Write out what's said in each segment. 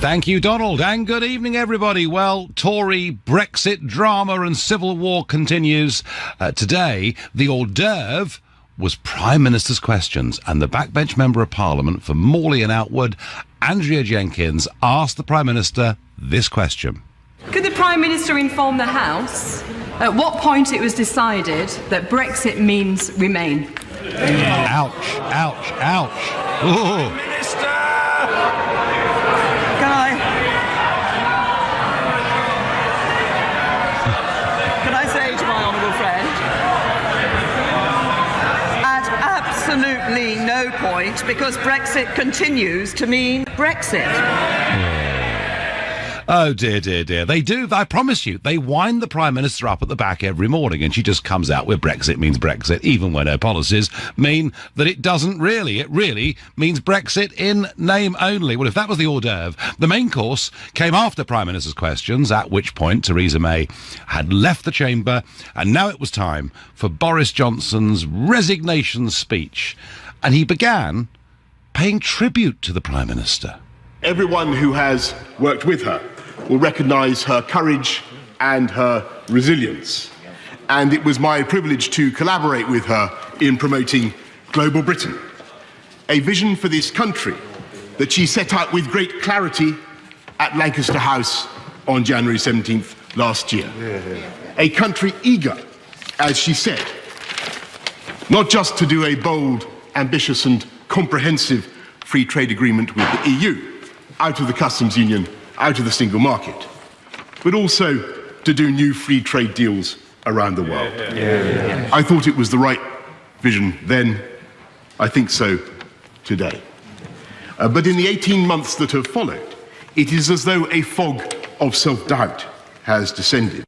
Thank you, Donald, and good evening, everybody. Well, Tory Brexit drama and civil war continues. Today, the hors d'oeuvre was Prime Minister's questions, and the backbench Member of Parliament for Morley and Outward, Andrea Jenkins, asked the Prime Minister this question. Could the Prime Minister inform the House at what point it was decided that Brexit means remain? Ouch, ouch, ouch. Ooh. Minister! Can I say to my honourable friend, at absolutely no point, because Brexit continues to mean Brexit. Oh, dear, dear, dear. They do, I promise you, they wind the Prime Minister up at the back every morning and she just comes out with Brexit means Brexit, even when her policies mean that it doesn't really. It really means Brexit in name only. Well, if that was the hors d'oeuvre, the main course came after Prime Minister's questions, at which point Theresa May had left the chamber, and now it was time for Boris Johnson's resignation speech. And he began paying tribute to the Prime Minister. Everyone who has worked with her will recognise her courage and her resilience. And it was my privilege to collaborate with her in promoting Global Britain, a vision for this country that she set out with great clarity at Lancaster House on January 17th last year. A country eager, as she said, not just to do a bold, ambitious and comprehensive free trade agreement with the EU, out of the customs union, out of the single market, but also to do new free trade deals around the world. I thought it was the right vision then. I think so today. But in the 18 months that have followed, it is as though a fog of self-doubt has descended.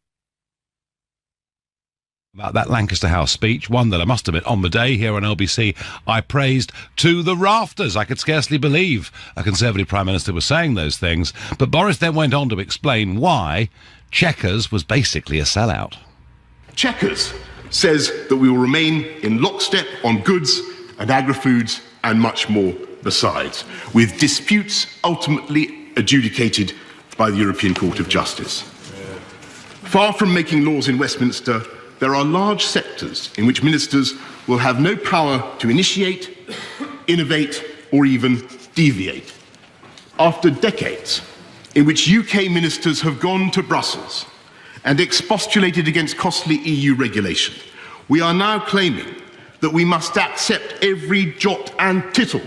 About that Lancaster House speech, one that I must admit on the day here on LBC I praised to the rafters. I could scarcely believe a Conservative Prime Minister was saying those things, but Boris then went on to explain why Chequers was basically a sellout. Chequers says that we will remain in lockstep on goods and agri-foods and much more besides, with disputes ultimately adjudicated by the European Court of Justice. Far from making laws in Westminster, there are large sectors in which ministers will have no power to initiate, innovate, or even deviate. After decades in which UK ministers have gone to Brussels and expostulated against costly EU regulation, we are now claiming that we must accept every jot and tittle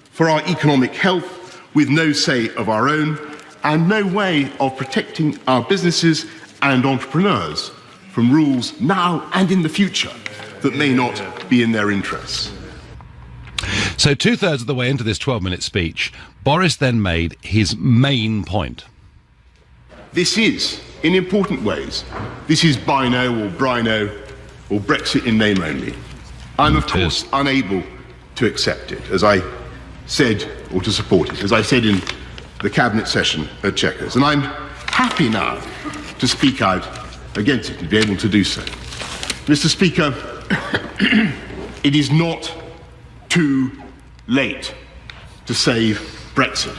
for our economic health with no say of our own and no way of protecting our businesses and entrepreneurs from rules now and in the future that may not be in their interests. So two-thirds of the way into this 12-minute speech, Boris then made his main point. This is, in important ways, this is Bino or Brino or Brexit in name only. I'm of course unable to accept it, as I said, or to support it, as I said in the Cabinet session at Chequers. And I'm happy now to speak out against it and be able to do so. Mr. Speaker, it is not too late to save Brexit.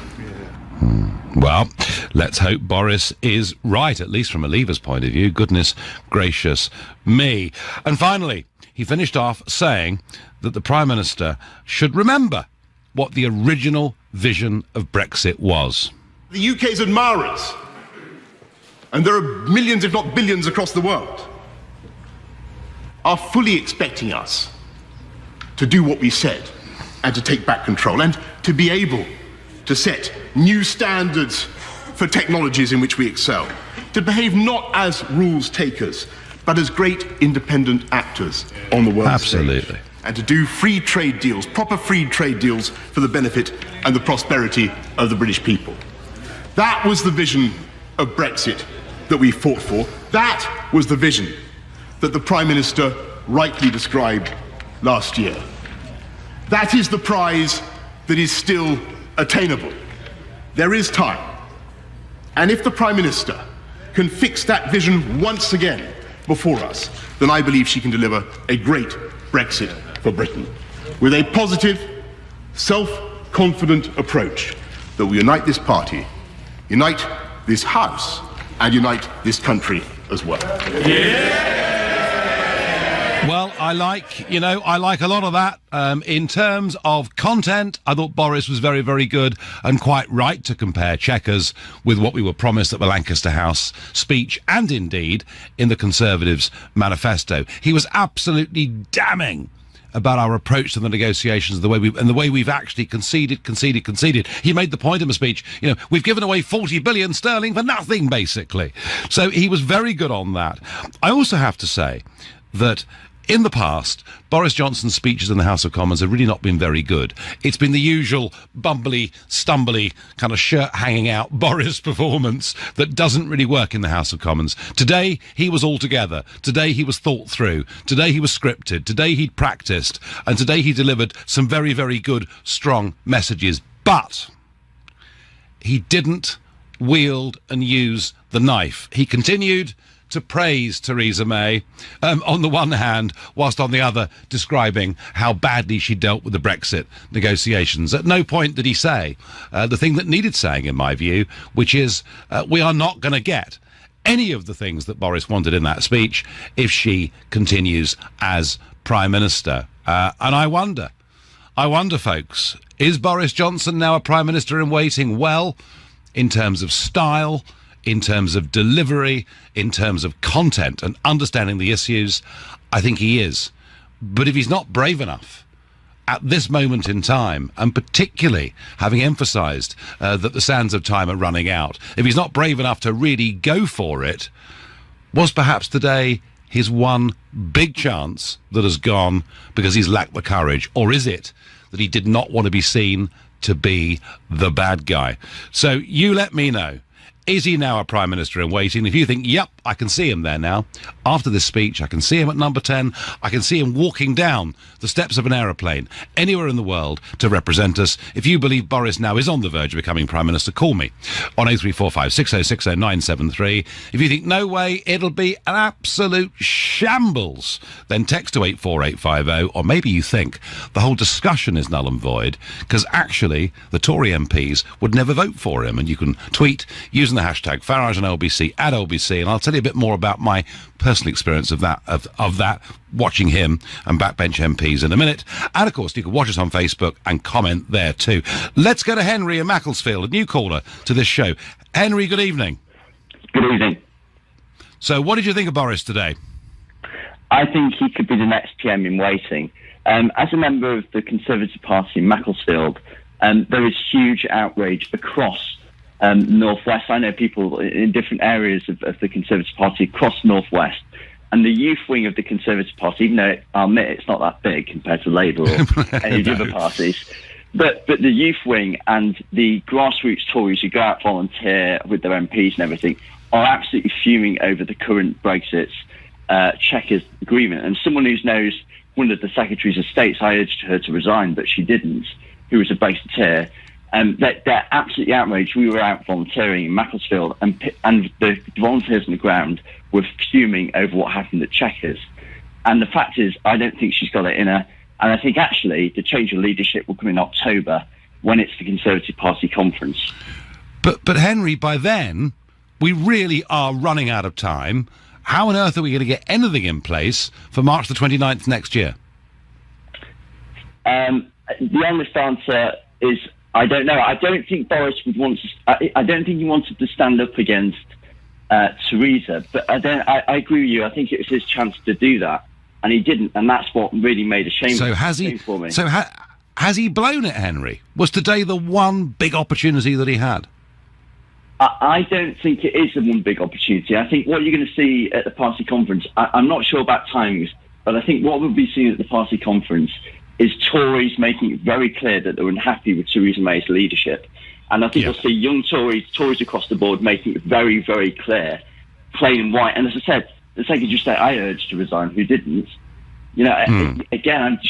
Well, let's hope Boris is right, at least from a Leaver's point of view. Goodness gracious me. And finally, he finished off saying that the Prime Minister should remember what the original vision of Brexit was. The UK's admirers, and there are millions, if not billions, across the world, are fully expecting us to do what we said and to take back control and to be able to set new standards for technologies in which we excel, to behave not as rules takers, but as great independent actors on the world Absolutely. Stage, and to do free trade deals, proper free trade deals for the benefit and the prosperity of the British people. That was the vision of Brexit that we fought for. That was the vision that the Prime Minister rightly described last year. That is the prize that is still attainable. There is time. And if the Prime Minister can fix that vision once again before us, then I believe she can deliver a great Brexit for Britain, with a positive, self-confident approach that will unite this party unite this House, and unite this country as well. Well, I like a lot of that. In terms of content, I thought Boris was very, very good and quite right to compare Chequers with what we were promised at the Lancaster House speech and indeed in the Conservatives' manifesto. He was absolutely damning about our approach to the negotiations, the way we've actually conceded. He made the point in the speech, we've given away 40 billion sterling for nothing, basically. So he was very good on that. I also have to say that in the past, Boris Johnson's speeches in the House of Commons have really not been very good. It's been the usual bumbly, stumbly, kind of shirt hanging out Boris performance that doesn't really work in the House of Commons. Today, he was all together. Today, he was thought through. Today, he was scripted. Today, he'd practiced. And today, he delivered some very, very good, strong messages. But he didn't wield and use the knife. He continued to praise Theresa May on the one hand, whilst on the other describing how badly she dealt with the Brexit negotiations. At no point did he say the thing that needed saying, in my view, which is we are not going to get any of the things that Boris wanted in that speech if she continues as Prime Minister. And I wonder, folks, is Boris Johnson now a Prime Minister in waiting? Well, in terms of style, in terms of delivery, in terms of content and understanding the issues, I think he is. But if he's not brave enough at this moment in time, and particularly having emphasised that the sands of time are running out, if he's not brave enough to really go for it, was perhaps today his one big chance that has gone because he's lacked the courage? Or is it that he did not want to be seen to be the bad guy? So you let me know. Is he now a Prime Minister in waiting? If you think, yep, I can see him there now, after this speech, I can see him at number 10, I can see him walking down the steps of an aeroplane anywhere in the world to represent us. If you believe Boris now is on the verge of becoming Prime Minister, call me on 0345 6060 973. If you think, no way, it'll be an absolute shambles, then text to 84850, or maybe you think the whole discussion is null and void, because actually the Tory MPs would never vote for him. And you can tweet using the hashtag Farage and LBC at LBC, and I'll tell you a bit more about my personal experience of that, watching him and backbench MPs in a minute. And of course, you can watch us on Facebook and comment there too. Let's go to Henry in Macclesfield, a new caller to this show. Henry, good evening. Good evening. So what did you think of Boris today? I think he could be the next PM in waiting. As a member of the Conservative Party in Macclesfield, there is huge outrage across Northwest. I know people in different areas of the Conservative Party across Northwest, and the youth wing of the Conservative Party, even though I'll admit it's not that big compared to Labour or any of the other parties, but the youth wing and the grassroots Tories who go out volunteer with their MPs and everything are absolutely fuming over the current Brexit Chequers agreement. And someone who knows one of the Secretaries of States, I urged her to resign, but she didn't, who was a Brexiteer. They're absolutely outraged. We were out volunteering in Macclesfield, and the volunteers on the ground were fuming over what happened at Chequers. And the fact is, I don't think she's got it in her. And I think actually the change of leadership will come in October when it's the Conservative Party conference. But Henry, by then we really are running out of time. How on earth are we going to get anything in place for March the 29th next year? The honest answer is, I don't know. I don't think Boris would want to. I don't think he wanted to stand up against Theresa. But I agree with you. I think it was his chance to do that, and he didn't. And that's what really made a shame. So has he? For me. So has he blown it, Henry? Was today the one big opportunity that he had? I don't think it is the one big opportunity. I think what you're going to see at the party conference, I'm not sure about timings, but I think what we'll be seeing at the party conference is Tories making it very clear that they're unhappy with Theresa May's leadership. And I think we'll see young Tories across the board making it very, very clear, plain and white. And as I said, the Secretary of State I urged to resign, who didn't. You know, again,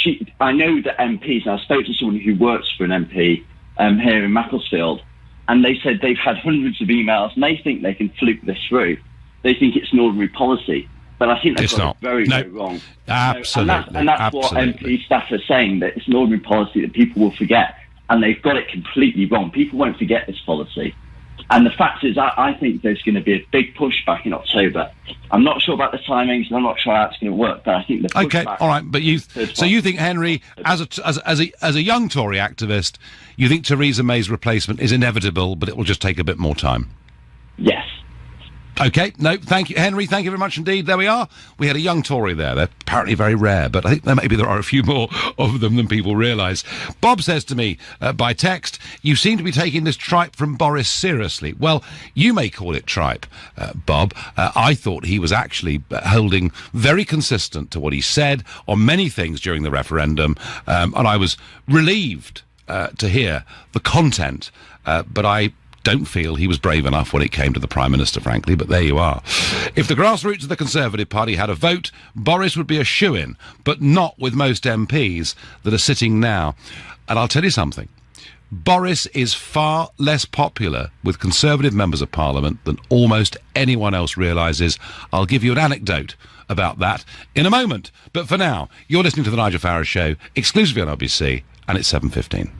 I know that MPs, and I spoke to someone who works for an MP here in Macclesfield, and they said they've had hundreds of emails, and they think they can fluke this through. They think it's an ordinary policy. But I think they've got it very, very wrong. Absolutely. And that's what MP staff are saying, that it's an ordinary policy that people will forget. And they've got it completely wrong. People won't forget this policy. And the fact is, I think there's going to be a big pushback in October. I'm not sure about the timings, and I'm not sure how it's going to work, but I think the pushback... Okay, all right, but you think, Henry, as a young Tory activist, you think Theresa May's replacement is inevitable, but it will just take a bit more time? Yes. Okay, no, thank you, Henry, thank you very much indeed. There we are. We had a young Tory there. They're apparently very rare, but I think maybe there are a few more of them than people realise. Bob says to me by text, you seem to be taking this tripe from Boris seriously. Well, you may call it tripe, Bob. I thought he was actually holding very consistent to what he said on many things during the referendum, and I was relieved to hear the content, but I don't feel he was brave enough when it came to the Prime Minister, frankly, but there you are. If the grassroots of the Conservative Party had a vote, Boris would be a shoo-in, but not with most MPs that are sitting now. And I'll tell you something. Boris is far less popular with Conservative members of Parliament than almost anyone else realises. I'll give you an anecdote about that in a moment. But for now, you're listening to The Nigel Farage Show, exclusively on RBC, and it's 7:15.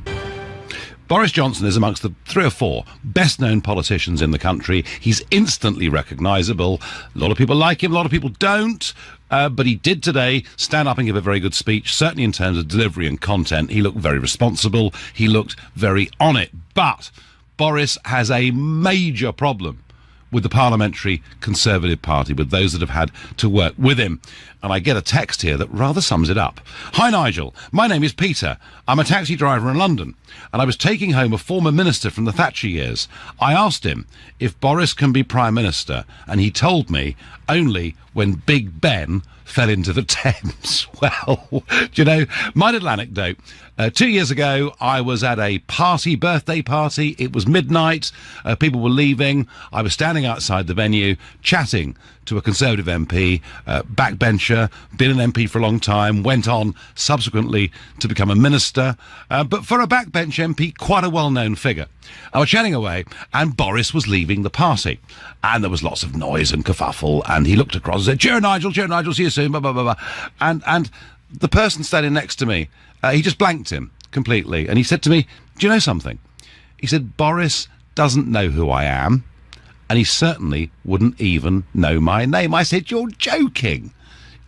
Boris Johnson is amongst the 3 or 4 best-known politicians in the country. He's instantly recognisable. A lot of people like him, a lot of people don't. But he did today stand up and give a very good speech, certainly in terms of delivery and content. He looked very responsible. He looked very on it. But Boris has a major problem with the Parliamentary Conservative Party, with those that have had to work with him. And I get a text here that rather sums it up. Hi, Nigel. My name is Peter. I'm a taxi driver in London, and I was taking home a former minister from the Thatcher years. I asked him if Boris can be Prime Minister, and he told me only when Big Ben fell into the Thames. Well, do you know, my little anecdote. 2 years ago, I was at a birthday party. It was midnight. People were leaving. I was standing outside the venue, chatting to a Conservative MP, backbencher, been an MP for a long time, went on subsequently to become a minister. But for a backbench MP, quite a well-known figure. I was chatting away, and Boris was leaving the party. And there was lots of noise and kerfuffle, and he looked across and said, cheer, Nigel, see you soon, blah, blah, blah, blah. And the person standing next to me, he just blanked him completely. And he said to me, do you know something? He said, Boris doesn't know who I am, and he certainly wouldn't even know my name. I said, you're joking.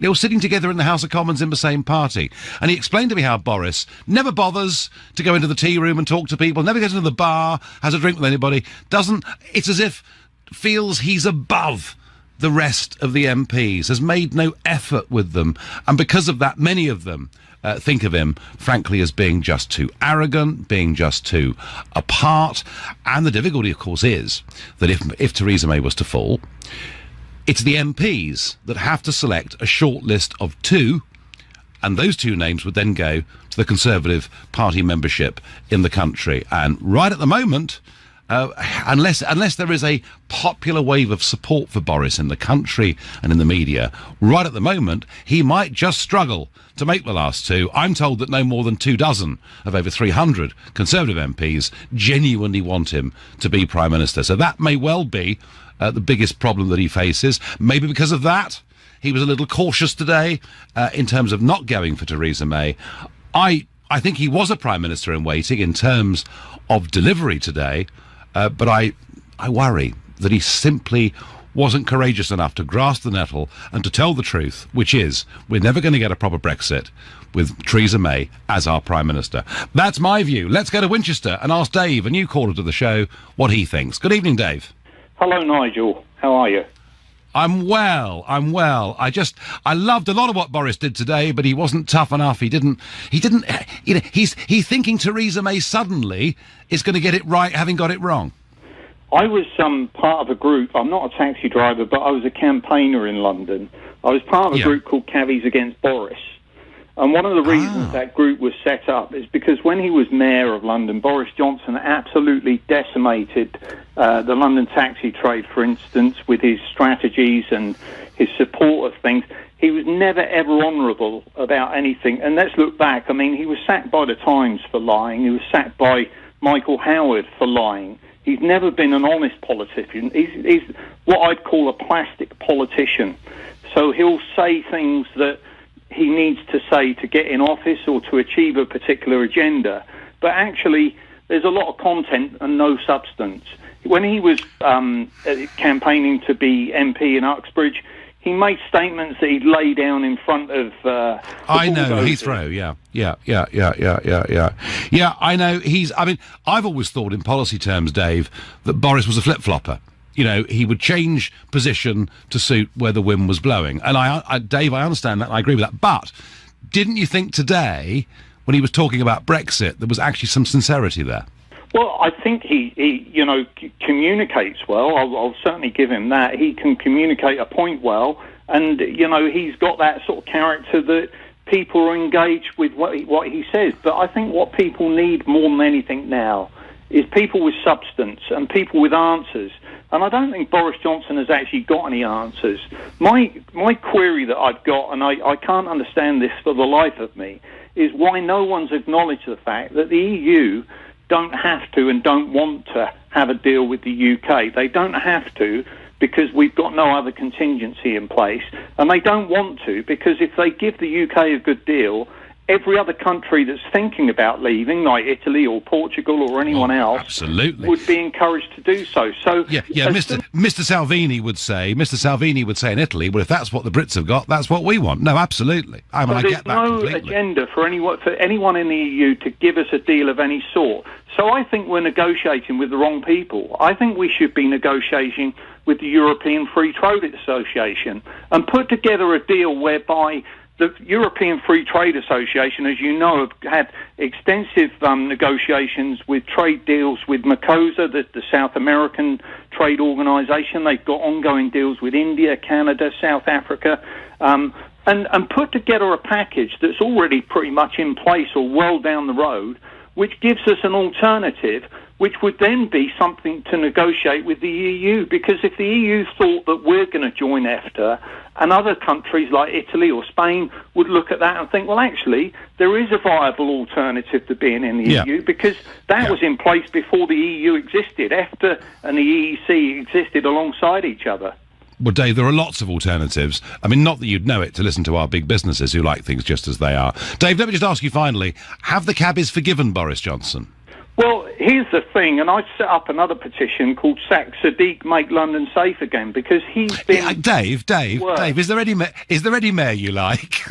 They were sitting together in the House of Commons in the same party. And he explained to me how Boris never bothers to go into the tea room and talk to people, never goes into the bar, has a drink with anybody, it's as if feels he's above the rest of the MPs, has made no effort with them. And because of that, many of them think of him, frankly, as being just too arrogant, being just too apart. And the difficulty, of course, is that if Theresa May was to fall, it's the MPs that have to select a short list of 2, and those 2 names would then go to the Conservative Party membership in the country. And right at the moment, unless there is a popular wave of support for Boris in the country and in the media, right at the moment, he might just struggle to make the last 2. I'm told that no more than 24 of over 300 Conservative MPs genuinely want him to be Prime Minister. So that may well be the biggest problem that he faces. Maybe because of that, he was a little cautious today in terms of not going for Theresa May. I think he was a Prime Minister in waiting in terms of delivery today, but I worry that he simply wasn't courageous enough to grasp the nettle and to tell the truth, which is we're never going to get a proper Brexit with Theresa May as our Prime Minister. That's my view. Let's go to Winchester and ask Dave, a new caller to the show, what he thinks. Good evening, Dave. Hello, Nigel. How are you? I'm well. I loved a lot of what Boris did today, but he wasn't tough enough. He's thinking Theresa May suddenly is going to get it right, having got it wrong. I was part of a group. I'm not a taxi driver, but I was a campaigner in London. I was part of a group called Cabbies Against Boris. And one of the reasons that group was set up is because when he was mayor of London, Boris Johnson absolutely decimated the London taxi trade, for instance, with his strategies and his support of things. He was never, ever honourable about anything. And let's look back. I mean, he was sacked by the Times for lying. He was sacked by Michael Howard for lying. He's never been an honest politician. He's what I'd call a plastic politician. So he'll say things that he needs to say to get in office or to achieve a particular agenda. But actually, there's a lot of content and no substance. When he was campaigning to be MP in Uxbridge, he made statements that he'd lay down in front of... I know, Heathrow, yeah, I know, I've always thought in policy terms, Dave, that Boris was a flip-flopper. You know, he would change position to suit where the wind was blowing. And Dave, I understand that, and I agree with that. But didn't you think today, when he was talking about Brexit, there was actually some sincerity there? Well, I think he communicates well. I'll certainly give him that. He can communicate a point well, and, he's got that sort of character that people are engaged with what he says. But I think what people need more than anything now is people with substance and people with answers. And I don't think Boris Johnson has actually got any answers. My query that I've got, and I can't understand this for the life of me, is why no one's acknowledged the fact that the EU don't have to and don't want to have a deal with the UK. They don't have to because we've got no other contingency in place. And they don't want to because if they give the UK a good deal, every other country that's thinking about leaving, like Italy or Portugal or anyone else, absolutely, would be encouraged to do so. So, Mr. Salvini would say in Italy, well, if that's what the Brits have got, that's what we want. No, absolutely. I get that completely. There's no agenda for anyone in the EU to give us a deal of any sort. So I think we're negotiating with the wrong people. I think we should be negotiating with the European Free Trade Association and put together a deal whereby the European Free Trade Association, as you know, have had extensive negotiations with trade deals with Mercosur, the South American trade organisation. They've got ongoing deals with India, Canada, South Africa, and put together a package that's already pretty much in place or well down the road, which gives us an alternative, which would then be something to negotiate with the EU. Because if the EU thought that we're going to join EFTA, and other countries like Italy or Spain would look at that and think, well, actually, there is a viable alternative to being in the EU, because that was in place before the EU existed. EFTA and the EEC existed alongside each other. Well, Dave, there are lots of alternatives. I mean, not that you'd know it to listen to our big businesses who like things just as they are. Dave, let me just ask you finally, have the cabbies forgiven Boris Johnson? Well, here's the thing, and I set up another petition called Sack Sadiq, Make London Safe Again, because he's been... Dave, is there any mayor you like?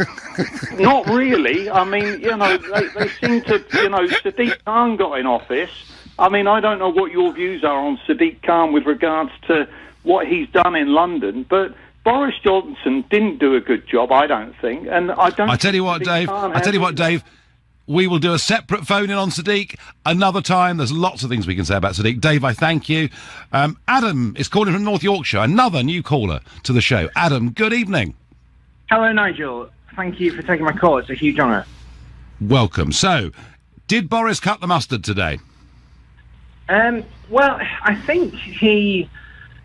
Not really. I mean, they seem to, Sadiq Khan got in office. I mean, I don't know what your views are on Sadiq Khan with regards to what he's done in London, but Boris Johnson didn't do a good job, I don't think, and I don't... I tell you what, Dave, we will do a separate phone-in on Sadiq another time. There's lots of things we can say about Sadiq. Dave, I thank you. Adam is calling from North Yorkshire, another new caller to the show. Adam, good evening. Hello, Nigel. Thank you for taking my call. It's a huge honour. Welcome. So, did Boris cut the mustard today? Well, I think it's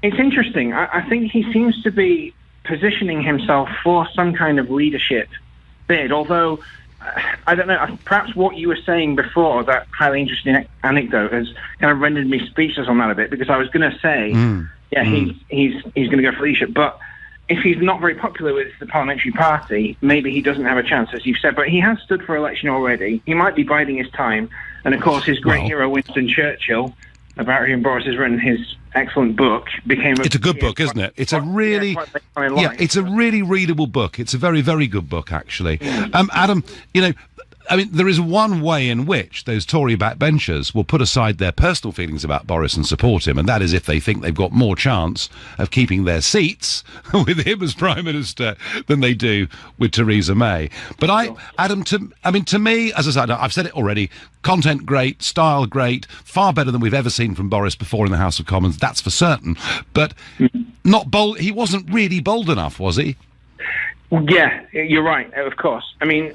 interesting. I think he seems to be positioning himself for some kind of leadership bid, although... I don't know, perhaps what you were saying before, that highly interesting anecdote, has kind of rendered me speechless on that a bit, because I was going to say, he's going to go for leadership, but if he's not very popular with the parliamentary party, maybe he doesn't have a chance, as you've said, but he has stood for election already. He might be biding his time, and of course his great hero Winston Churchill, about whom Boris has written his excellent book, became... It's a good book, isn't it? It's a really... it's a really readable book. It's a very, very good book, actually. Adam, I mean, there is one way in which those Tory backbenchers will put aside their personal feelings about Boris and support him, and that is if they think they've got more chance of keeping their seats with him as Prime Minister than they do with Theresa May. But Adam, to me, as I said, I've said it already, content great, style great, far better than we've ever seen from Boris before in the House of Commons, that's for certain. But not bold. He wasn't really bold enough, was he? Yeah, you're right, of course. I mean...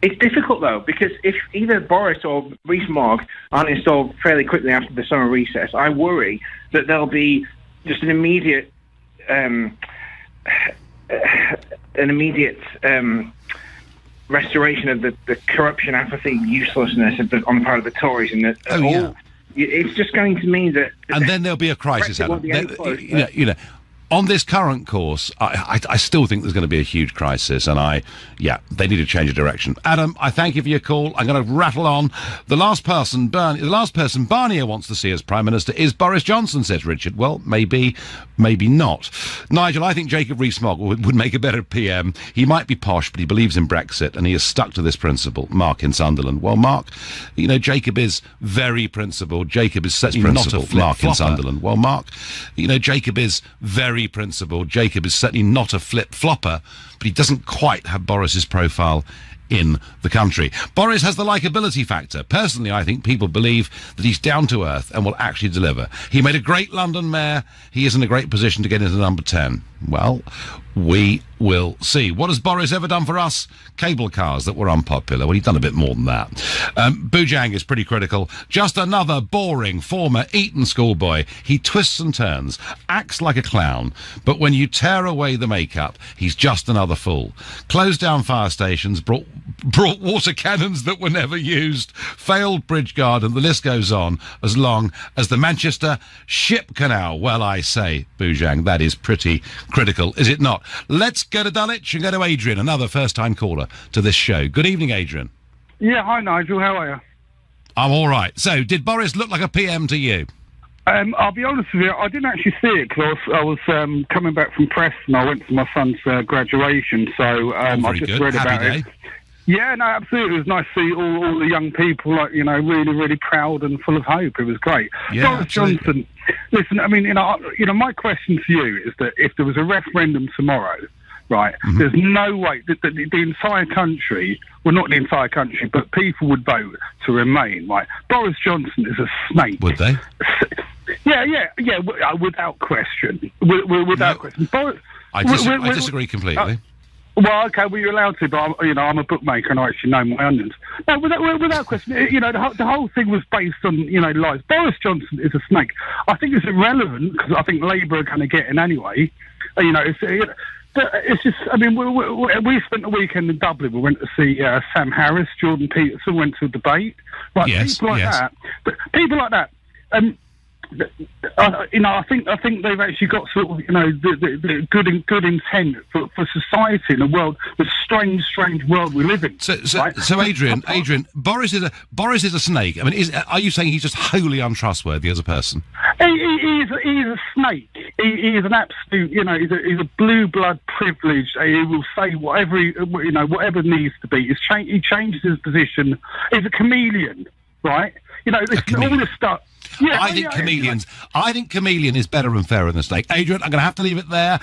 It's difficult, though, because if either Boris or Rees-Mogg aren't installed fairly quickly after the summer recess, I worry that there'll be just an immediate restoration of the corruption, apathy, uselessness on the part of the Tories, and that it's just going to mean that... And then there'll be a crisis, Adam. on this current course, I still think there's going to be a huge crisis, and they need to change of direction. Adam, I thank you for your call. I'm going to rattle on. The last person Barnier wants to see as Prime Minister is Boris Johnson, says Richard. Well, maybe not. Nigel, I think Jacob Rees-Mogg would make a better PM. He might be posh, but he believes in Brexit, and he has stuck to this principle. Mark in Sunderland. Well, Mark, Jacob is very principled. Jacob is certainly not a Mark in Sunderland. Well, Mark, Jacob is very principled. Jacob is certainly not a flip-flopper, but he doesn't quite have Boris's profile in the country. Boris has the likeability factor. Personally, I think people believe that he's down to earth and will actually deliver. He made a great London mayor. He is in a great position to get into number 10. Well, we will see. What has Boris ever done for us? Cable cars that were unpopular. Well, he's done a bit more than that. Boojang is pretty critical. Just another boring former Eton schoolboy. He twists and turns, acts like a clown, but when you tear away the makeup, he's just another fool. Closed down fire stations, brought water cannons that were never used, failed bridge guard, and the list goes on as long as the Manchester Ship Canal. Well, I say, Boojang, that is pretty critical, is it not? Let's go to Dulwich and go to Adrian, another first-time caller to this show. Good evening, Adrian. Yeah, hi, Nigel. How are you? I'm all right. So, did Boris look like a PM to you? I'll be honest with you, I didn't actually see it because I was coming back from Preston. I went to my son's graduation, so I just read about it. Yeah, no, absolutely. It was nice to see all the young people, really, really proud and full of hope. It was great. Yeah, Boris Johnson, listen, I mean, my question to you is that if there was a referendum tomorrow, right, there's no way that the entire country, well, not the entire country, but people would vote to remain, right? Boris Johnson is a snake. Would they? Yeah, without question. Without question. I disagree completely. Well, okay, well, you're allowed to, but I'm a bookmaker and I actually know my onions. No, without question, the whole thing was based on, lies. Boris Johnson is a snake. I think it's irrelevant because I think Labour are going to get in anyway. But it's just, I mean, we spent the weekend in Dublin. We went to see Sam Harris, Jordan Peterson, went to a debate. Right, yes, people like that. But people like that. I think they've actually got sort of, the good intent for society in a world, the strange world we live in. So Adrian, Boris is a snake. I mean, are you saying he's just wholly untrustworthy as a person? He's a snake. He is an absolute, he's a blue blood privileged. He will say whatever needs to be. He changes his position. He's a chameleon, right? All this stuff. Yeah, I think chameleon is better and fairer than snake. Adrian, I'm going to have to leave it there.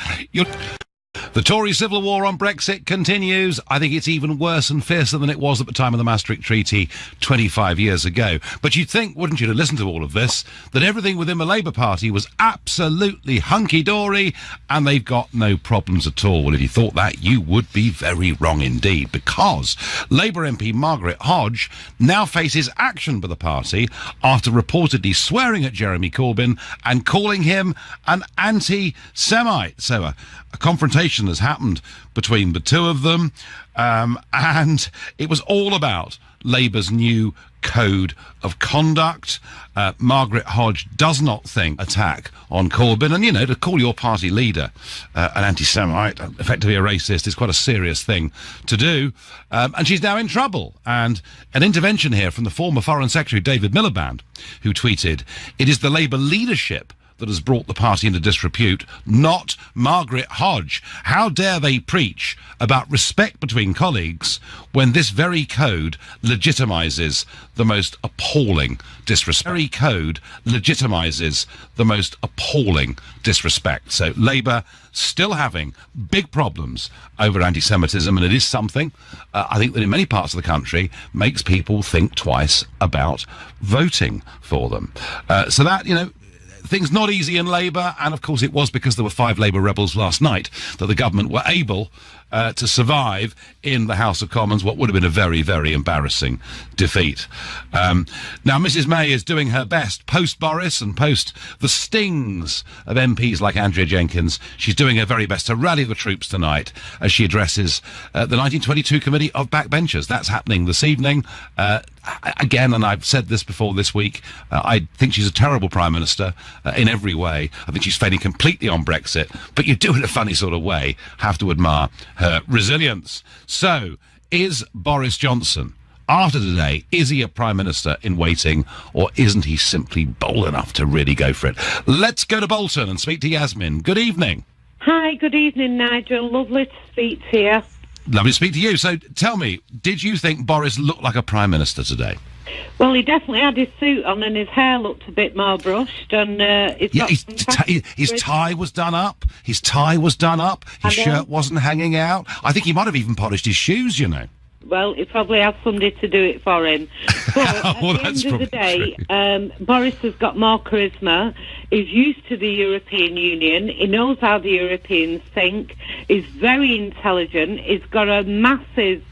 The Tory civil war on Brexit continues. I think it's even worse and fiercer than it was at the time of the Maastricht Treaty 25 years ago. But you'd think, wouldn't you, to listen to all of this, that everything within the Labour Party was absolutely hunky-dory and they've got no problems at all. Well, if you thought that, you would be very wrong indeed, because Labour MP Margaret Hodge now faces action by the party after reportedly swearing at Jeremy Corbyn and calling him an anti-Semite. So a confrontation has happened between the two of them, and it was all about Labour's new code of conduct. Margaret Hodge does not think attack on Corbyn, and to call your party leader an anti-Semite, effectively a racist, is quite a serious thing to do, and she's now in trouble. And an intervention here from the former Foreign Secretary David Miliband, who tweeted, "It is the Labour leadership that has brought the party into disrepute, not Margaret Hodge. How dare they preach about respect between colleagues when this very code legitimises the most appalling disrespect." Very code legitimises the most appalling disrespect. So Labour still having big problems over anti-Semitism, and it is something I think that in many parts of the country makes people think twice about voting for them. So that, things not easy in Labour, and of course it was because there were 5 Labour rebels last night that the government were able to survive in the House of Commons what would have been a very, very embarrassing defeat. Now, Mrs May is doing her best post-Boris and post the stings of MPs like Andrea Jenkins. She's doing her very best to rally the troops tonight as she addresses the 1922 Committee of Backbenchers. That's happening this evening. Again, and I've said this before this week, I think she's a terrible Prime Minister in every way. I think she's failing completely on Brexit, but you do it in a funny sort of way. Have to admire her resilience. So, is Boris Johnson, after today, is he a Prime Minister in waiting, or isn't he simply bold enough to really go for it? Let's go to Bolton and speak to Yasmin. Good evening. Hi, good evening, Nigel. Lovely to speak to you. Lovely to speak to you. So tell me, did you think Boris looked like a Prime Minister today? Well, he definitely had his suit on and his hair looked a bit more brushed. And his tie was done up. His tie was done up. His shirt wasn't hanging out. I think he might have even polished his shoes, you know. Well, he probably has somebody to do it for him. But at the end of the day, Boris has got more charisma. He's used to the European Union. He knows how the Europeans think. He's very intelligent. He's got a massive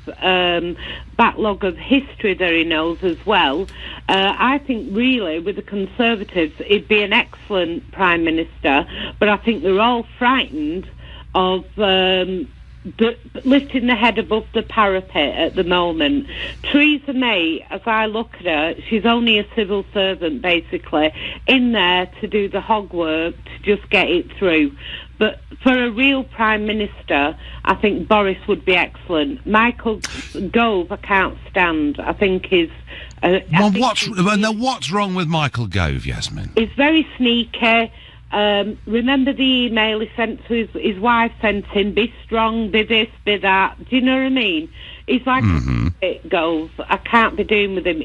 backlog of history that he knows as well. I think really with the Conservatives he'd be an excellent Prime Minister, but I think they're all frightened of lifting the head above the parapet at the moment. Theresa May, as I look at her, she's only a civil servant basically, in there to do the hog work, to just get it through. But for a real Prime Minister, I think Boris would be excellent. Michael Gove, I can't stand. I think is... what's wrong with Michael Gove, Yasmin? He's very sneaky. Remember the email he sent to his wife sent him, be strong, be this, be that. Do you know what I mean? He's like it goes. I can't be doing with him.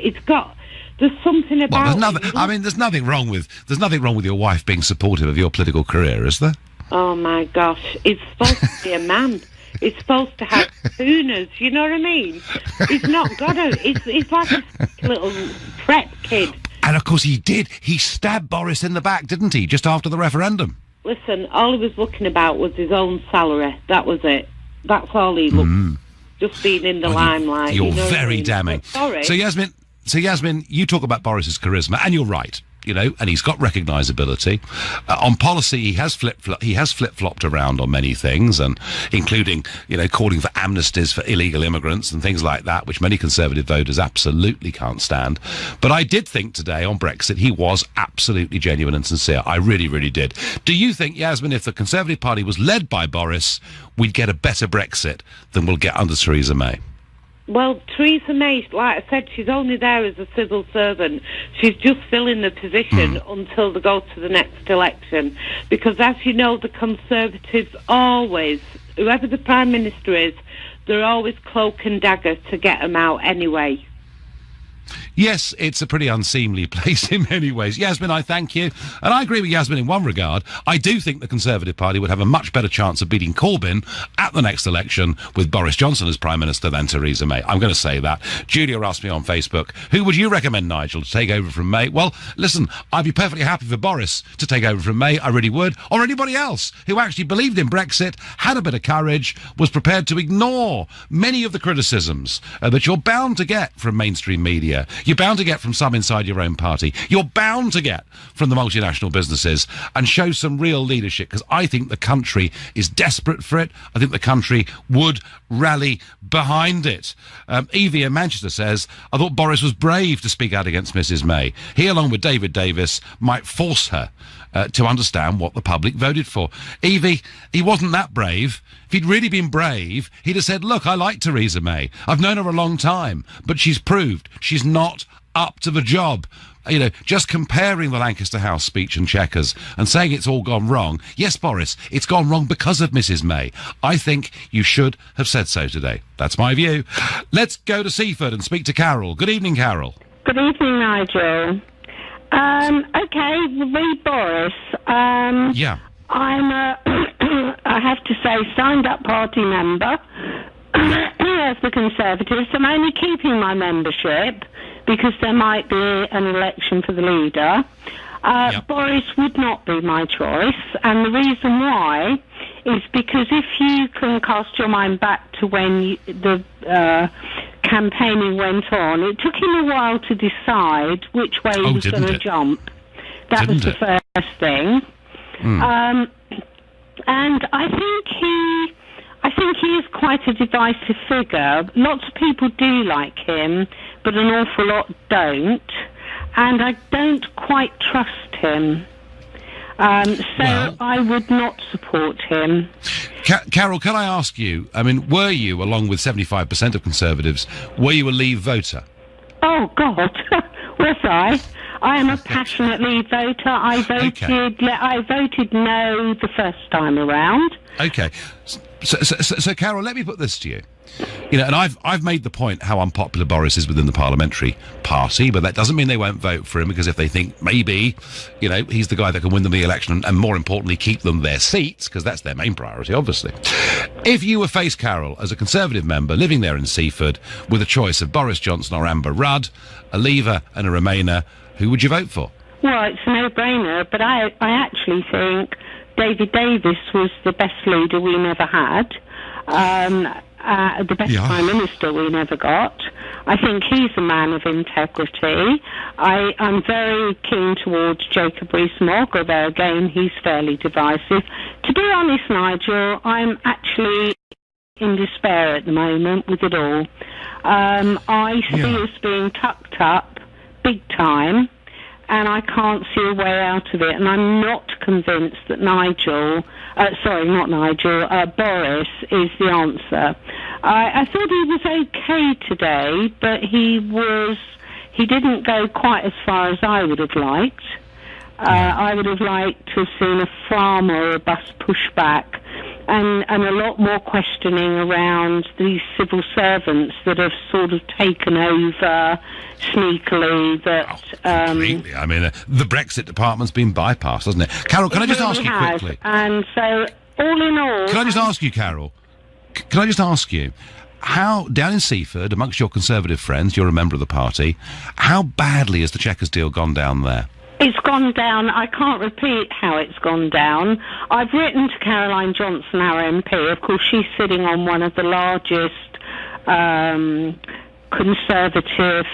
There's something about there's nothing wrong with your wife being supportive of your political career, is there? Oh my gosh. He's supposed to be a man. He's supposed to have schooners, you know what I mean? He's not got he's like a little prep kid. And of course he did. He stabbed Boris in the back, didn't he, just after the referendum? Listen, all he was looking about was his own salary. That was it. That's all he looked. Just being in the limelight. You're very damning. Sorry. So Yasmin, you talk about Boris's charisma, and you're right. You know, and he's got recognisability. On policy, he has flip-flopped around on many things, and including, calling for amnesties for illegal immigrants and things like that, which many Conservative voters absolutely can't stand. But I did think today on Brexit he was absolutely genuine and sincere. I really, really did. Do you think, Yasmin, if the Conservative Party was led by Boris, we'd get a better Brexit than we'll get under Theresa May? Well, Theresa May, like I said, she's only there as a civil servant. She's just filling the position until they go to the next election. Because, as you know, the Conservatives always, whoever the Prime Minister is, they're always cloak and dagger to get them out anyway. Yes, it's a pretty unseemly place in many ways. Yasmin, I thank you. And I agree with Yasmin in one regard. I do think the Conservative Party would have a much better chance of beating Corbyn at the next election with Boris Johnson as Prime Minister than Theresa May. I'm going to say that. Julia asked me on Facebook, who would you recommend, Nigel, to take over from May? Well, listen, I'd be perfectly happy for Boris to take over from May. I really would. Or anybody else who actually believed in Brexit, had a bit of courage, was prepared to ignore many of the criticisms that you're bound to get from mainstream media. You're bound to get from some inside your own party. You're bound to get from the multinational businesses, and show some real leadership, because I think the country is desperate for it. I think the country would rally behind it. Evie in Manchester says, I thought Boris was brave to speak out against Mrs May. He, along with David Davis, might force her to understand what the public voted for. Evie, he wasn't that brave. If he'd really been brave, he'd have said, look, I like Theresa May. I've known her a long time, but she's proved she's not up to the job. Just comparing the Lancaster House speech and Chequers and saying it's all gone wrong. Yes, Boris, it's gone wrong because of Mrs May. I think you should have said so today. That's my view. Let's go to Seaford and speak to Carol. Good evening, Carol. Good evening, Nigel. Okay, read Boris. Yeah. I'm I have to say, signed-up party member of the Conservatives. I'm only keeping my membership because there might be an election for the leader. Boris would not be my choice, and the reason why is because if you can cast your mind back to when the campaigning went on, it took him a while to decide which way he was going to jump. That was the first thing. And I think he is quite a divisive figure. Lots of people do like him, but an awful lot don't. And I don't quite trust him. I would not support him. Carol, can I ask you, I mean, were you, along with 75% of Conservatives, were you a Leave voter? Oh, God, was I? I am a passionate Leave voter. I voted no the first time around. Okay. So, Carol, let me put this to you. You know, and I've made the point how unpopular Boris is within the parliamentary party, but that doesn't mean they won't vote for him, because if they think maybe, you know, he's the guy that can win them the election and more importantly, keep them their seats, because that's their main priority, obviously. If you were faced, Carol, as a Conservative member living there in Seaford with a choice of Boris Johnson or Amber Rudd, a Leaver and a Remainer, who would you vote for? Well, it's a no-brainer, but I actually think David Davis was the best leader we never had. The best Prime Minister we never got. I think he's a man of integrity. I'm very keen towards Jacob Rees-Mogg, although again he's fairly divisive. To be honest, Nigel, I'm actually in despair at the moment with it all. I see us being tucked up big time, and I can't see a way out of it. And I'm not convinced that Boris is the answer. I thought he was okay today, but he didn't go quite as far as I would have liked. I would have liked to have seen a far more robust pushback and a lot more questioning around these civil servants that have sort of taken over sneakily. Completely. I mean, the Brexit department's been bypassed, hasn't it? Carol, can I just ask you quickly? And so, all in all... Can I just ask you, Carol? Can I just ask you, how, down in Seaford, amongst your Conservative friends, you're a member of the party, how badly has the Chequers deal gone down there? It's gone down. I can't repeat how it's gone down. I've written to Caroline Johnson, our MP. Of course, she's sitting on one of the largest Conservative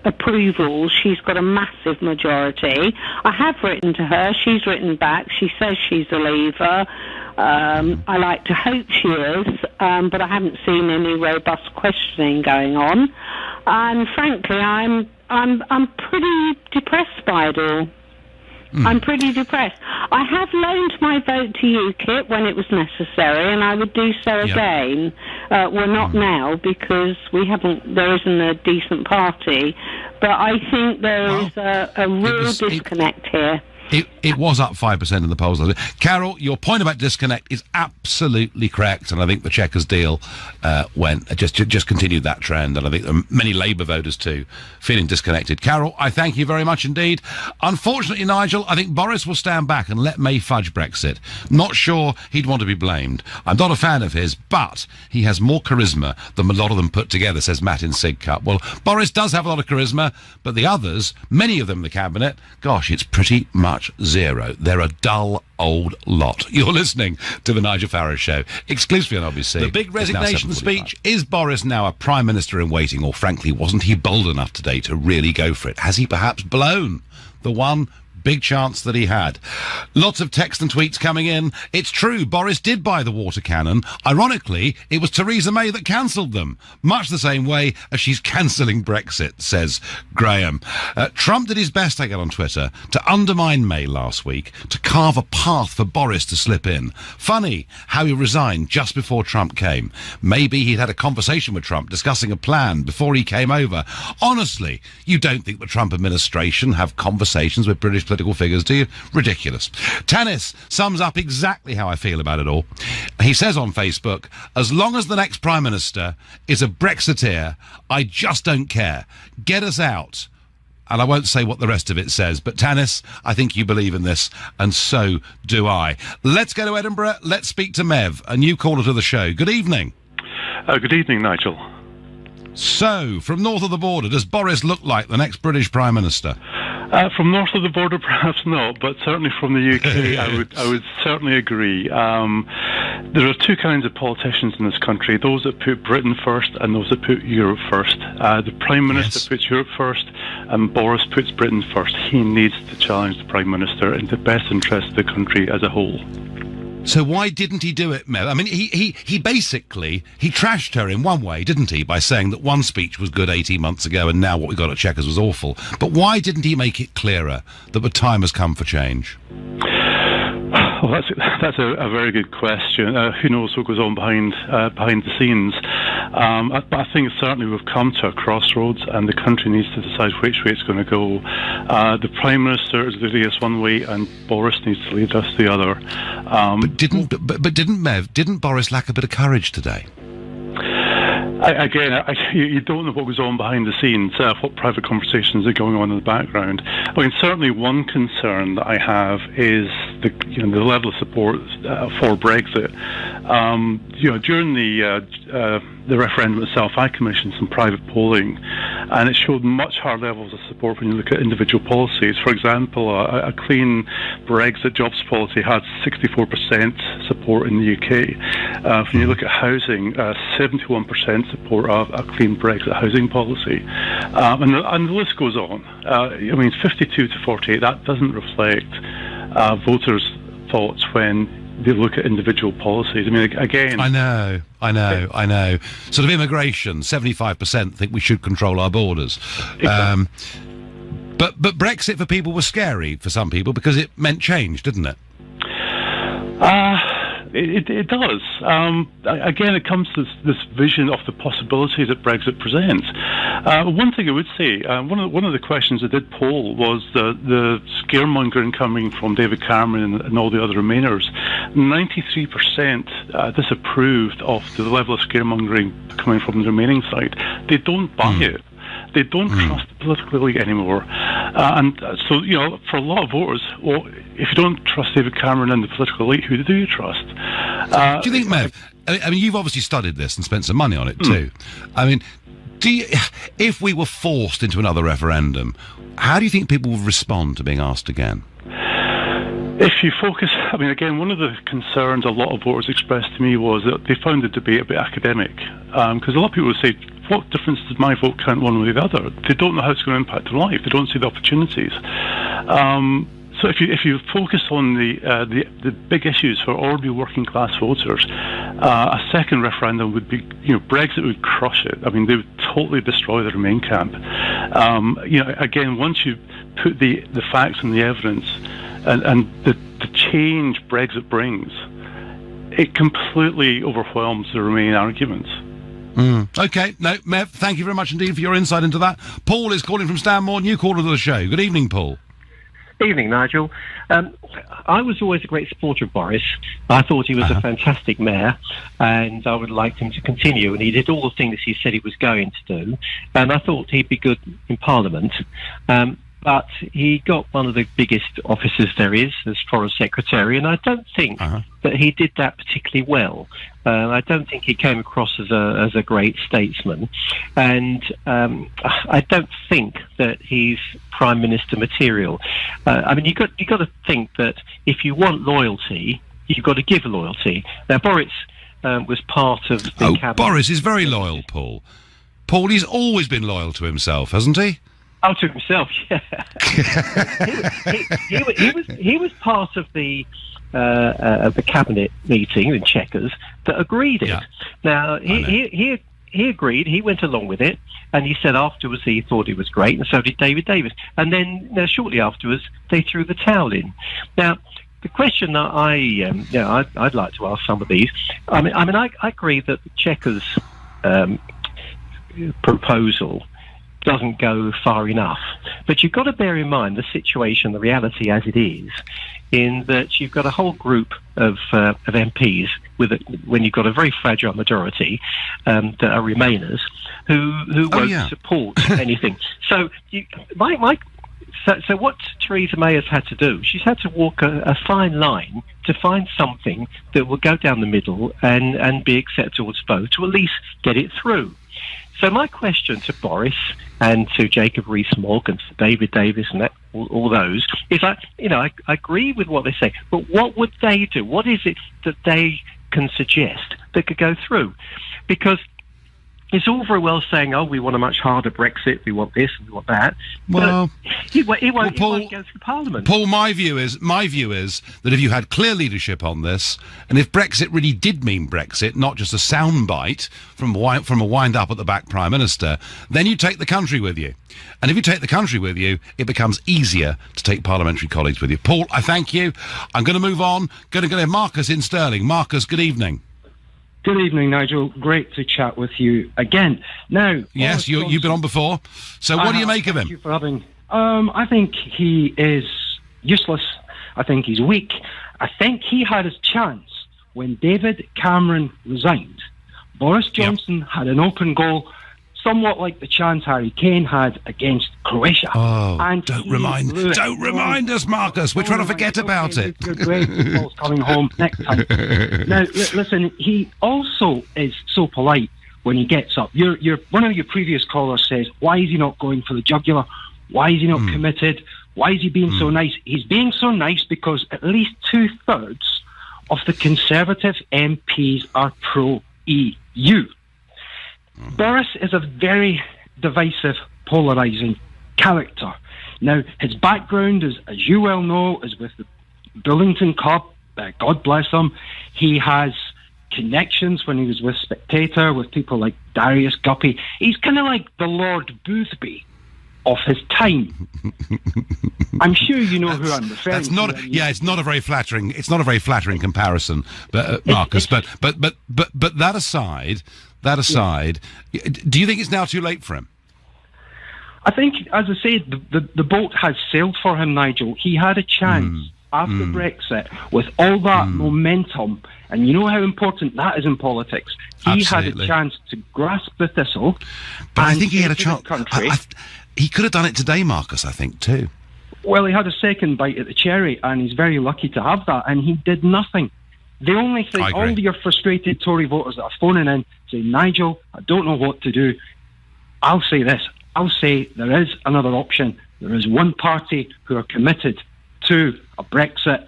approvals. She's got a massive majority. I have written to her. She's written back. She says she's a Leaver. I like to hope she is, but I haven't seen any robust questioning going on. And frankly, I'm pretty depressed by it all. I'm pretty depressed. I have loaned my vote to UKIP when it was necessary, and I would do so again. Well, not now, because there isn't a decent party. But I think there is a real disconnect here. It was up 5% in the polls. Carol, your point about disconnect is absolutely correct, and I think the Chequers deal just continued that trend, and I think there are many Labour voters too feeling disconnected. Carol, I thank you very much indeed. Unfortunately, Nigel, I think Boris will stand back and let May fudge Brexit. Not sure he'd want to be blamed. I'm not a fan of his, but he has more charisma than a lot of them put together, says Matt in Sidcup. Well, Boris does have a lot of charisma, but the others, many of them in the cabinet, gosh, it's pretty much zero. They're a dull old lot. You're listening to the Nigel Farage Show, exclusively on ABC. The big resignation speech. Is Boris now a Prime Minister in waiting, or frankly, wasn't he bold enough today to really go for it? Has he perhaps blown the one big chance that he had? Lots of text and tweets coming in. It's true, Boris did buy the water cannon. Ironically, it was Theresa May that cancelled them, much the same way as she's cancelling Brexit, says Graham. Trump did his best, I get on Twitter, to undermine May last week, to carve a path for Boris to slip in. Funny how he resigned just before Trump came. Maybe he'd had a conversation with Trump discussing a plan before he came over. Honestly, you don't think the Trump administration have conversations with British political figures, do you? Ridiculous. Tanis sums up exactly how I feel about it all. He says on Facebook, as long as the next Prime Minister is a Brexiteer, I just don't care. Get us out. And I won't say what the rest of it says, but Tanis, I think you believe in this, and so do I. Let's go to Edinburgh. Let's speak to Mev, a new caller to the show. Good evening. Good evening, Nigel. So, from north of the border, does Boris look like the next British Prime Minister? From north of the border, perhaps not, but certainly from the UK, I would certainly agree. There are two kinds of politicians in this country: those that put Britain first and those that put Europe first. The Prime Minister puts Europe first, and Boris puts Britain first. He needs to challenge the Prime Minister in the best interest of the country as a whole. So why didn't he do it, Mev? I mean, he basically, he trashed her in one way, didn't he, by saying that one speech was good 18 months ago and now what we got at Chequers was awful. But why didn't he make it clearer that the time has come for change? Well, that's a very good question. Who knows what goes on behind the scenes? I think certainly we've come to a crossroads, and the country needs to decide which way it's going to go. The Prime Minister is leading us one way, and Boris needs to lead us the other. But didn't Boris lack a bit of courage today? You don't know what goes on behind the scenes, what private conversations are going on in the background. I mean, certainly one concern that I have is the level of support for Brexit. During the referendum itself, I commissioned some private polling, and it showed much higher levels of support when you look at individual policies. For example, a clean Brexit jobs policy had 64% support in the UK. When you look at housing, 71% support of a clean Brexit housing policy. And the list goes on. 52 to 48, that doesn't reflect voters' thoughts when they look at individual policies. I mean, again... I know. Sort of immigration, 75% think we should control our borders. Exactly. But Brexit for people was scary, for some people, because it meant change, didn't it? It does. Again, it comes to this vision of the possibilities that Brexit presents. One thing I would say, one of the questions I did poll was the scaremongering coming from David Cameron and all the other Remainers. 93% disapproved of the level of scaremongering coming from the Remaining side. They don't buy it. They don't trust the political elite anymore. So, for a lot of voters, well, if you don't trust David Cameron and the political elite, who do you trust? Do you think, Mev, I mean, you've obviously studied this and spent some money on it too. I mean, if we were forced into another referendum, how do you think people would respond to being asked again? If you focus, again, one of the concerns a lot of voters expressed to me was that they found the debate a bit academic. Because a lot of people would say, what difference does my vote count one way or the other? They don't know how it's going to impact their life. They don't see the opportunities. So if you focus on the big issues for ordinary working class voters, a second referendum would be, Brexit would crush it. I mean, they would totally destroy the Remain camp. Again, once you put the facts and the evidence and the change Brexit brings, it completely overwhelms the Remain arguments. OK, no, Mev, thank you very much indeed for your insight into that. Paul is calling from Stanmore, new caller to the show. Good evening, Paul. Evening, Nigel. I was always a great supporter of Boris. I thought he was a fantastic mayor, and I would have liked him to continue, and he did all the things he said he was going to do, and I thought he'd be good in Parliament. But he got one of the biggest offices there is as Foreign Secretary, and I don't think that he did that particularly well. I don't think he came across as a great statesman, and I don't think that he's Prime Minister material. You got to think that if you want loyalty, you've got to give loyalty. Now, Boris was part of the cabinet. Boris is very loyal, Paul. Paul, he's always been loyal to himself, hasn't he? Oh, to himself, yeah. he was part of the cabinet meeting in Chequers that agreed it. Now he agreed. He went along with it, and he said afterwards he thought it was great, and so did David Davis. And then shortly afterwards they threw the towel in. Now the question that I'd like to ask some of these. I agree that the Chequers proposal doesn't go far enough. But you've got to bear in mind the situation, the reality as it is, in that you've got a whole group of MPs when you've got a very fragile majority that are Remainers who won't support anything. So So what Theresa May has had to do, she's had to walk a fine line to find something that will go down the middle and be acceptable to both, to at least get it through. So my question to Boris and to Jacob Rees-Mogg and to David Davis and all those is, I agree with what they say, but what would they do? What is it that they can suggest that could go through? Because it's all very well saying, oh, we want a much harder Brexit, we want this and we want that. Well, it won't go through Parliament. Paul, my view is that if you had clear leadership on this, and if Brexit really did mean Brexit, not just a soundbite from a wind-up at the back Prime Minister, then you take the country with you. And if you take the country with you, it becomes easier to take parliamentary colleagues with you. Paul, I thank you. I'm going to move on. Going to go to Marcus in Stirling. Marcus, good evening. Good evening, Nigel. Great to chat with you again. Now, yes, you've been on before. So what do you make of him? Thank you for having. I think he is useless. I think he's weak. I think he had his chance when David Cameron resigned. Boris Johnson had an open goal, somewhat like the chance Harry Kane had against Croatia. Oh, and don't remind us, Marcus. We're trying to forget about it. You're great. Paul's coming home next time. Now, listen, he also is so polite when he gets up. One of your previous callers says, why is he not going for the jugular? Why is he not committed? Why is he being so nice? He's being so nice because at least 2/3 of the Conservative MPs are pro-EU. Boris is a very divisive, polarising character. Now, his background, as you well know, is with the Burlington Club. God bless him. He has connections when he was with Spectator, with people like Darius Guppy. He's kind of like the Lord Boothby of his time. I'm sure you know who I'm referring to. It's not a very flattering. It's not a very flattering comparison, but Marcus. But that aside. Do you think it's now too late for him? I think, as I said, the boat has sailed for him, Nigel. He had a chance after Brexit with all that momentum, and you know how important that is in politics. He had a chance to grasp the thistle. But I think he had a chance. He could have done it today, Marcus, I think, too. Well, he had a second bite at the cherry, and he's very lucky to have that, and he did nothing. The only thing, all your frustrated Tory voters that are phoning in saying, Nigel, I don't know what to do. I'll say this. I'll say there is another option. There is one party who are committed to a Brexit,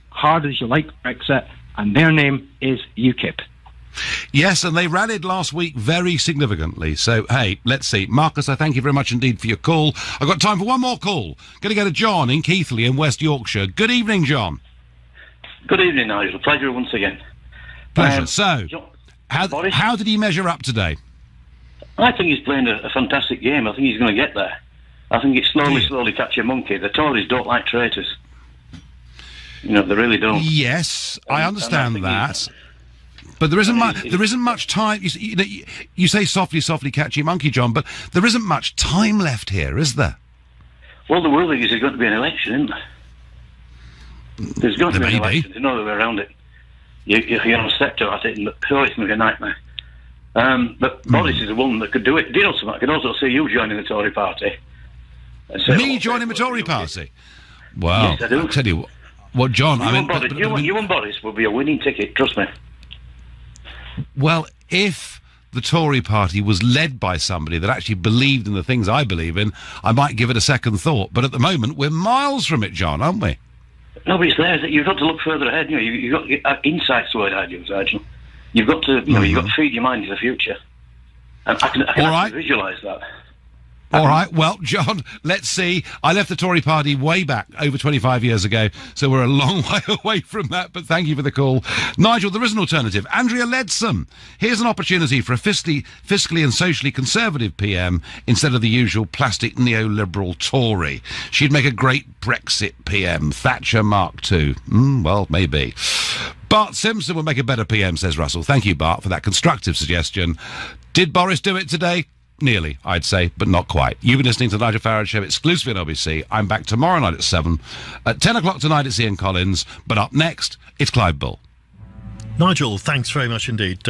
hard as you like Brexit, and their name is UKIP. Yes, and they rallied last week very significantly. So, hey, let's see. Marcus, I thank you very much indeed for your call. I've got time for one more call. Going to go to John in Keighley in West Yorkshire. Good evening, John. Good evening, Nigel. Pleasure once again. Pleasure. So, how did he measure up today? I think he's playing a fantastic game. I think he's going to get there. I think it's slowly catch a monkey. The Tories don't like traitors. You know, they really don't. Yes, I understand that. But there isn't much time. You say softly catch a monkey, John, but there isn't much time left here, is there? Well, the world is there's going to be an election, isn't there? There's going to be an election. There's no other way around it. You're on a sector at it, and it's going to be a nightmare. But Boris is the one that could do it. Do you know something? I could also see you joining the Tory party. Me joining the Tory party? Well, yes, I do. I'll tell you what, John. You and Boris will be a winning ticket. Trust me. Well, if the Tory party was led by somebody that actually believed in the things I believe in, I might give it a second thought. But at the moment, we're miles from it, John, aren't we? No, but it's there. You've got to look further ahead. You know, you've got insight's the word I use, Nigel. You've got to, you've got to feed your mind to the future. And I can actually visualise that. All right, well, John, let's see. I left the Tory party way back, over 25 years ago, so we're a long way away from that, but thank you for the call. Nigel, there is an alternative. Andrea Leadsom. Here's an opportunity for a fiscally and socially conservative PM instead of the usual plastic neoliberal Tory. She'd make a great Brexit PM. Thatcher Mark II. Well, maybe. Bart Simpson would make a better PM, says Russell. Thank you, Bart, for that constructive suggestion. Did Boris do it today? Nearly, I'd say, but not quite. You've been listening to the Nigel Farage Show exclusively on LBC. I'm back tomorrow night at 7. At 10 o'clock tonight, it's Ian Collins. But up next, it's Clive Bull. Nigel, thanks very much indeed.